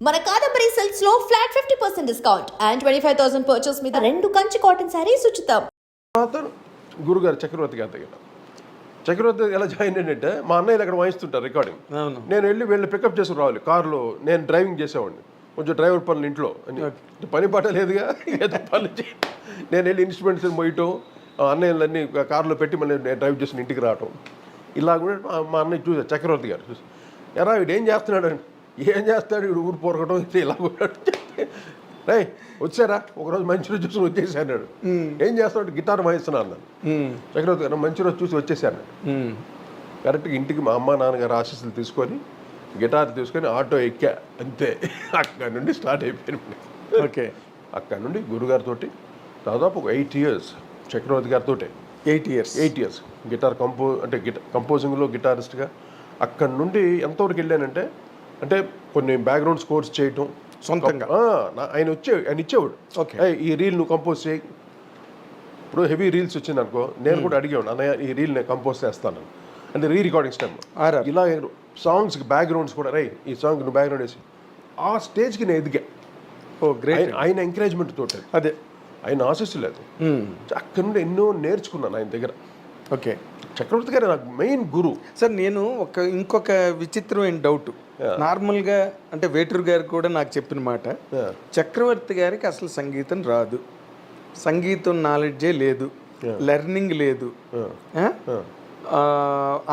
మన కాదంబరి సిల్క్స్ లో flat 50% discount and 25,000 purchase మీద 2 కంచి కాటన్ సారీస్ ఉచితం. గురుగారు చక్రవర్తి గారి దగ్గర చక్రవర్తి ఎలా జాయిన్ అయ్యంటే మా అన్నయ్యలు అక్కడ వాయిస్తుంటారు రికార్డింగ్. నేను వెళ్ళి పికప్ చేసి రావాలి కారులో. నేను డ్రైవింగ్ చేసేవాడిని, కొంచెం డ్రైవర్ పనులు ఇంట్లో పని పాట లేదుగా, ఏదో పనులు నేను వెళ్ళి ఇన్స్ట్రుమెంట్స్ మోయటం, అన్నయ్యలన్నీ కారులో పెట్టి మళ్ళీ నేను డ్రైవ్ చేసిన ఇంటికి రావటం. ఇలా కూడా మా అన్నయ్య చూసారు, చక్రవర్తి గారు చూసి ఎరా వీడు ఏం చేస్తున్నాడు అని. ఏం చేస్తాడు వీడు ఊరు పోరకటం ఇలా కూడా రే వచ్చారా ఒకరోజు మంచి రోజు చూసి వచ్చేసాడు. ఏం చేస్తున్నాడు, గిటార్ వాయిస్తున్నా అన్నాను. చక్రవర్తి గారు మంచి రోజు చూసి వచ్చేసాను. కరెక్ట్గా ఇంటికి మా అమ్మ నాన్నగారు ఆశీస్సులు తీసుకొని గిటార్ తీసుకొని ఆటో ఎక్కా, అంతే. అక్కడ నుండి స్టార్ట్ అయిపోయింది. ఓకే, అక్కడ నుండి గురుగారితో దాదాపు ఒక 8 years చక్రవర్తి గారితో 8 years గిటార్ కంపోజింగ్లో గిటారిస్ట్గా. అక్కడ నుండి ఎంతవరకు వెళ్ళానంటే, అంటే కొన్ని బ్యాక్గ్రౌండ్ స్కోర్స్ చేయటం సొంతంగా. ఆయన ఇచ్చేవాడు. ఓకే, ఈ రీల్ నువ్వు కంపోజ్ చేయి. ఇప్పుడు హెవీ రీల్స్ వచ్చింది అనుకో, నేను కూడా అడిగేవాడు అన్నయ్య ఈ రీల్ నేను కంపోజ్ చేస్తాను అంటే రీరికార్డింగ్స్ టైం. ఇలా సాంగ్స్కి బ్యాక్గ్రౌండ్స్ కూడా రై ఈ సాంగ్ నువ్వు బ్యాక్గ్రౌండ్ వేసి ఆ స్టేజ్కి నేను ఎదిగా. ఓ గ్రేట్. ఆయన ఎంకరేజ్మెంట్ తోటి, అదే ఆయన ఆశిస్సు లేదు. అక్కడ నుండి ఎన్నో నేర్చుకున్నాను ఆయన దగ్గర. ఓకే, చక్రవర్తి గారు నాకు మెయిన్ గురు. సార్ నేను ఇంకొక విచిత్రమైన డౌట్. నార్మల్గా అంటే వేటూరు గారు కూడా నాకు చెప్పిన మాట, చక్రవర్తి గారికి అసలు సంగీతం రాదు, సంగీతం నాలెడ్జే లేదు, లెర్నింగ్ లేదు.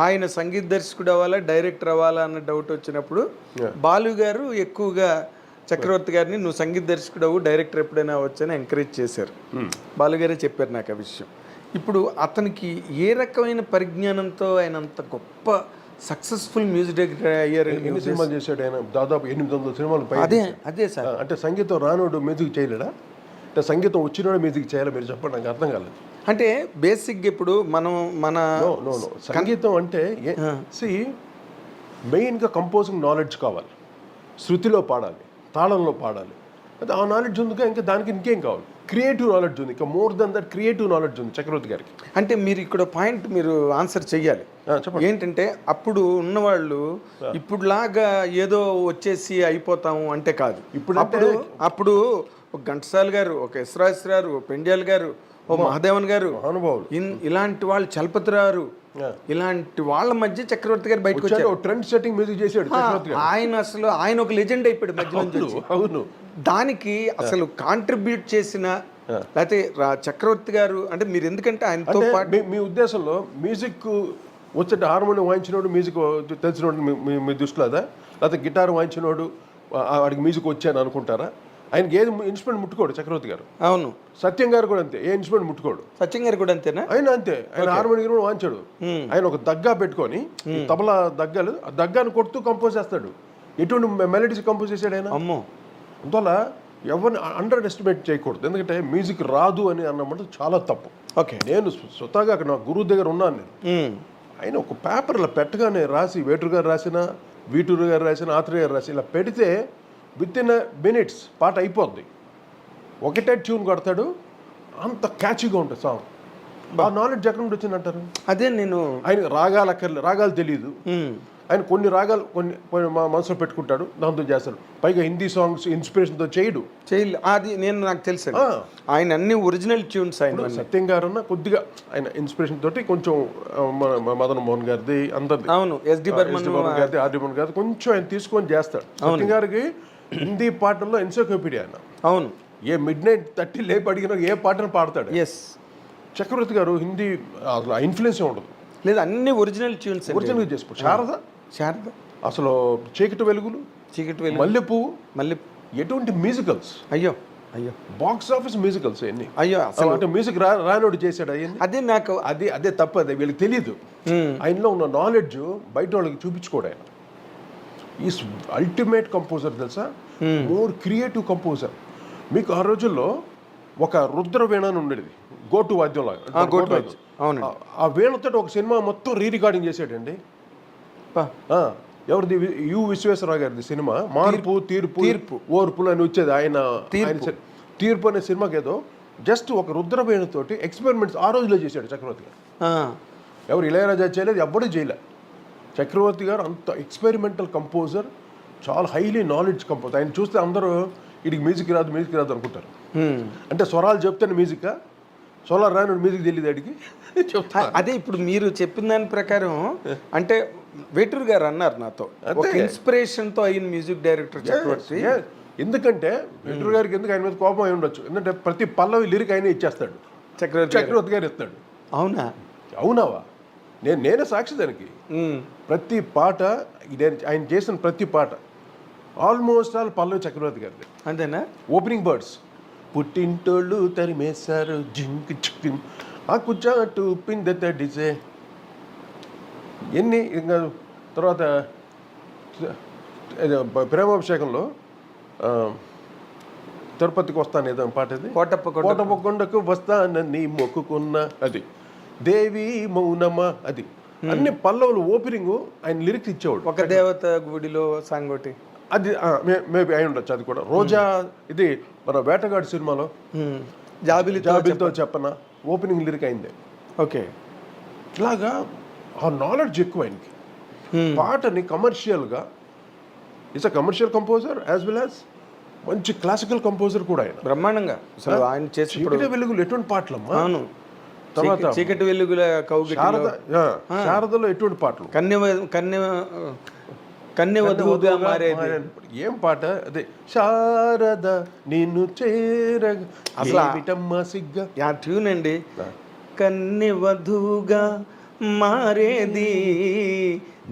ఆయన సంగీత దర్శకుడు అవ్వాలా డైరెక్టర్ అవ్వాలా అన్న డౌట్ వచ్చినప్పుడు బాలు గారు ఎక్కువగా చక్రవర్తి గారిని నువ్వు సంగీత దర్శకుడు అవ్వు, డైరెక్టర్ ఎప్పుడైనా వచ్చని ఎంకరేజ్ చేశారు. బాలుగారే చెప్పారు నాకు ఆ విషయం. ఇప్పుడు అతనికి ఏ రకమైన పరిజ్ఞానంతో ఆయన అంత గొప్ప సక్సెస్ఫుల్ మ్యూజిక్ డైరెక్టర్ అయ్యారు? ఎన్ని సినిమాలు చేశాడు ఆయన? దాదాపు 800 సినిమాలు పై. అదే సార్, అంటే సంగీతం రానోడు మ్యూజిక్ చేయలేడా? అంటే సంగీతం వచ్చినోడు మ్యూజిక్ చేయాలి? మీరు చెప్పండి, నాకు అర్థం కాలేదు. అంటే బేసిక్గా ఇప్పుడు మన సంగీతం అంటే మెయిన్గా కంపోజింగ్ నాలెడ్జ్ కావాలి. శృతిలో పాడాలి, తాళంలో పాడాలి. అయితే ఆ నాలెడ్జ్ ఉంది, ఇంకా దానికి ఇంకేం కావాలి? క్రియేటివ్ నాలెడ్జ్ ఉంది. ఇంకా more than that creative knowledge ఉంది చక్రవర్తి గారికి. అంటే మీరు ఇక్కడ పాయింట్ మీరు ఆన్సర్ చెయ్యాలి. ఏంటంటే అప్పుడు ఉన్నవాళ్ళు ఇప్పుడులాగా ఏదో వచ్చేసి అయిపోతాము అంటే కాదు. అప్పుడు ఒక ఘంటసాల గారు, ఒక ఎస్రాజ్ గారు, ఓ పెండ్యాల్ గారు, ఓ మహాదేవన్ గారు, అనుభవాలు, ఇలాంటి వాళ్ళు, చలపతిరావు, ఇలాంటి వాళ్ళ మధ్య చక్రవర్తి గారు బయటకు వచ్చారు. ట్రెండ్ సెట్టింగ్ మ్యూజిక్ చేశాడు ఆయన ఒక లెజెండ్ అయిపోయాడు మధ్య నుంచి. అవును, దానికి అసలు కాంట్రిబ్యూట్ చేసిన లేకపోతే చక్రవర్తి గారు అంటే మీరు ఎందుకంటే ఆయనతో పాటు మీ ఉద్దేశంలో మ్యూజిక్ వచ్చే హార్మోనియం వాయించినోడు మ్యూజిక్ తెలిసినోడు మీ దృష్టిలో అదా? లేకపోతే గిటార్ వాయించినోడు వాడికి మ్యూజిక్ వచ్చాను అనుకుంటారా? ఆయనకి ఏది ఇన్స్ట్రుమెంట్ ముట్టుకోడు చక్రవర్తి గారు. అవును, సత్యం గారు కూడా అంతే, ఏ ఇన్స్ట్రుమెంట్ ముట్టుకోడు. సత్యం గారు కూడా అంతేనా? ఆయన అంతే, ఆయన హార్మోనియం కూడా వాయించాడు. ఆయన ఒక దగ్గా పెట్టుకొని తబలా దగ్గలు, ఆ దగ్గాను కొడుతూ కంపోజ్ చేస్తాడు. ఎటువంటి మెలడీస్ కంపోజ్ చేశాడు ఆయన. అమ్మో, అందువల్ల ఎవరిని అండర్ ఎస్టిమేట్ చేయకూడదు. ఎందుకంటే మ్యూజిక్ రాదు అని అన్నమాట చాలా తప్పు. ఓకే, నేను స్వతహాగా అక్కడ నా గురువు దగ్గర ఉన్నాను నేను. ఆయన ఒక పేపర్లో పెట్టగానే రాసి, వేటూరు గారు రాసిన, వీటూరు గారు రాసిన, ఆత్రేయ గారు రాసి ఇలా పెడితే విత్ ఇన్ మినిట్స్ పాట అయిపోద్ది. ఒకటే ట్యూన్ కొడతాడు, అంత క్యాచీగా ఉంటుంది సాంగ్. ఆ నాలెడ్జ్ ఎక్కడ నుండి వచ్చిందంటారు? అదే నేను ఆయన రాగాలు తెలియదు. ఆయన కొన్ని రాగాలు కొన్ని మా మనసులో పెట్టుకుంటాడు, దాంతో చేస్తాడు. పైగా హిందీ సాంగ్స్ ఇన్స్పిరేషన్తో చేయడు. అది నాకు తెలుసు. ఆయన అన్ని ఒరిజినల్ ట్యూన్స్. ఆయన సత్యం గారు కొద్దిగా ఆయన ఇన్స్పిరేషన్ తోటి కొంచెం మదన్ మోహన్ గారిది అందరిది, అవును, ఎస్డి బర్మన్ గారిది, ఆర్డి బర్మన్ గారిది కొంచెం ఆయన తీసుకొని చేస్తాడు. సత్యం గారికి హిందీ పాటల్లో ఎన్సైక్లోపీడియా ఆయన. అవును, ఏ మిడ్-నైట్ 30 లేపు అడిగినా ఏ పాటను పాడతాడు. ఎస్, చక్రవర్తి గారు హిందీ అసలు ఇన్ఫ్లుయెన్స్ ఉండదు. లేదు, అన్ని ఒరిజినల్ ట్యూన్స్. ఒరిజినల్ చేసుకో. శారద అసలు చీకటి వెలుగులు, మల్లెపువ్వు, ఎటువంటి మ్యూజికల్స్. అయ్యో బాక్స్ ఆఫీస్ మ్యూజికల్స్ అన్ని. అయ్యో అసలు అంటే మ్యూజిక్ రానోడు చేశాడు అయ్యింది. అదే నాకు అదే తప్పు. అదే వీళ్ళకి తెలియదు. ఆయనలో ఉన్న నాలెడ్జ్ బయట వాళ్ళకి చూపించుకోడు. ఆయన ఈస్ అల్టిమేట్ కంపోజర్ తెలుసా, మోర్ క్రియేటివ్ కంపోజర్. మీకు ఆ రోజుల్లో ఒక రుద్రవీణ అని ఉండేది, గోటు వాద్యం లాగా. ఆ వీణతో ఒక సినిమా మొత్తం రికార్డింగ్ చేశాడండి. ఎవరిది? యు విశ్వేశ్వరరావు గారిది సినిమా మార్పు తీర్పు ఓర్పులు అని వచ్చేది. ఆయన తీర్పు అనే సినిమాకి ఏదో జస్ట్ ఒక రుద్రవీణతోటి ఎక్స్పెరిమెంట్స్ ఆ రోజులో చేశాడు చక్రవర్తి గారు. ఎవరు ఇళయరాజా చేయలేదు, ఎవ్వడూ చేయలే. చక్రవర్తి గారు అంత ఎక్స్పెరిమెంటల్ కంపోజర్. చాలా హైలీ నాలెడ్జ్ కంపోజ్. ఆయన చూస్తే అందరూ వీడికి మ్యూజిక్ రాదు అనుకుంటారు. అంటే స్వరాలు చెప్తాను మ్యూజిక్, స్వరాలు రాను మ్యూజిక్ తెలియదు అడిగి చెప్తా. అదే ఇప్పుడు మీరు చెప్పిన దాని ప్రకారం అంటే వేటూరు గారు అన్నారు నాతో, ఒక ఇన్స్పిరేషన్తో అయిన మ్యూజిక్ డైరెక్టర్ చక్రవర్తి. ఎందుకంటే వెంకటూరు గారికి ఎందుకు ఆయన మీద కోపం అయి ఉండొచ్చు, ఎందుకంటే ప్రతి పల్లవి లిరిక్ ఆయనే ఇచ్చేస్తాడు, చక్రవర్తి గారు ఇస్తాడు. అవునావా? నేనే సాక్షి దానికి. ప్రతి పాట ఆయన చేసిన ప్రతి పాట ఆల్మోస్ట్ ఆల్ పల్లవి చక్రవర్తి గారిది. అంతేనా? ఓపెనింగ్ బర్డ్స్ పుట్టింటోళ్ళు తరిమేశారు జింక్ చిక్కిన్ ఆ కుచాటు పిందెడిసే ఎన్ని. ఇంకా తర్వాత ప్రేమాభిషేకంలో తిరుపతికి వస్తాను ఏదో పాట ఇది, కోటప్ప కొండకు వస్తానని మొక్కుకున్న, అది దేవి మౌనమా, అది అన్ని పల్లవులు ఓపెనింగ్ ఆయన లిరిక్స్ ఇచ్చేవాడు. ఒక దేవత గుడిలో సాంగ్ ఒకటి, అది మేబీ అయి ఉండొచ్చు. అది కూడా రోజా, ఇది మన వేటగాడు సినిమాలో జాబిలితో చెప్పన ఓపెనింగ్ లిరిక్ అయిందే. ఓకే, ఇలాగా ఆ నాలెడ్జ్ ఎక్కువ ఆయనకి. పాటని కమర్షియల్గా it's a commercial composer as well as మంచి క్లాసికల్ కంపోజర్ కూడా ఆయన. బ్రహ్మాండంగా అసలు ఆయన చేసి చీకటి వెలుగులు ఎటువంటి పాటలమ్మా. అవును, తర్వాత చీకటి వెలుగుల శారదలో ఎటువంటి పాటలు, కన్నె వధువుగా మారేది ఏం పాట అదే, శారద నిన్ను చేరగా అసలు సిగ్గా ఆ ట్యూన్ అండి. కన్నె వధువుగా మారేది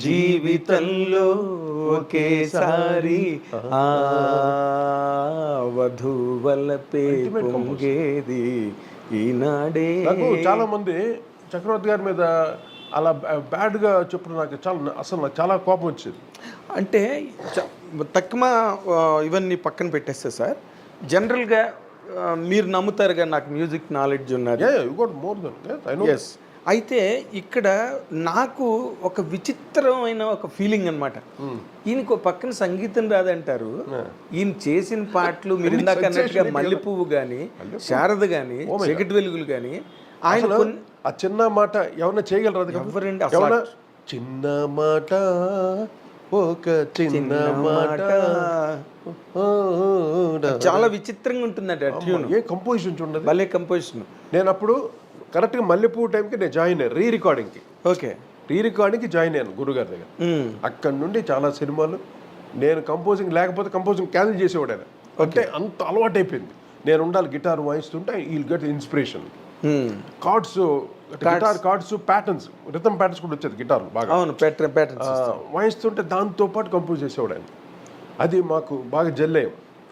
జీవితంలో ఒకేసారి ఆ వధువలపే పొంగేది ఈనాడే. నాకు చాలా మంది చక్రవర్తి గారి మీద అలా బ్యాడ్గా చెప్పిన నాకు నాకు చాలా కోపం వచ్చేది. అంటే తక్కువ ఇవన్నీ పక్కన పెట్టేస్తే సార్, జనరల్గా మీరు నమ్ముతారుగా నాకు మ్యూజిక్ నాలెడ్జ్ ఉన్నది. ఎస్, అయితే ఇక్కడ నాకు ఒక విచిత్రమైన ఒక ఫీలింగ్ అనమాట. ఈయనకు పక్కన సంగీతం రాదంటారు, ఈయన చేసిన పాటలు మీరు ఇందాక అన్నట్టుగా మల్లెపువ్వు కానీ, శారద కానీ, చీకటి వెలుగులు కానీ, ఆయన ఆ చిన్న మాట ఎవరన్నా చేయగలరు? ఎవరండి? చిన్న మాట, ఒక చిన్న మాట, చాలా విచిత్రంగా ఉంటుందండి ఆ ట్యూన్. ఏ కంపోజిషన్ చూడండి, భలే కంపోజిషన్. నేను అప్పుడు కరెక్ట్గా మల్లెపువ్వు టైంకి నేను జాయిన్ అయ్యాను రీ రికార్డింగ్కి. ఓకే, రీ రికార్డింగ్కి జాయిన్ అయ్యాను గురుగారి దగ్గర. అక్కడ నుండి చాలా సినిమాలు నేను కంపోజింగ్ లేకపోతే కంపోజింగ్ క్యాన్సిల్ చేసేవాడు ఆయన. అంటే అంత అలవాటు అయిపోయింది. నేను ఉండాలి గిటార్ వాయిస్తుంటే I'll get inspiration. Chords, guitar chords, patterns, rhythm patterns కూడా వచ్చేది గిటార్ బాగా. అవును, ప్యాటర్న్స్ వాయిస్తుంటే దాంతో పాటు కంపోజ్ చేసేవాడు ఆయన. అది మాకు బాగా జెల్ అయ్యాం.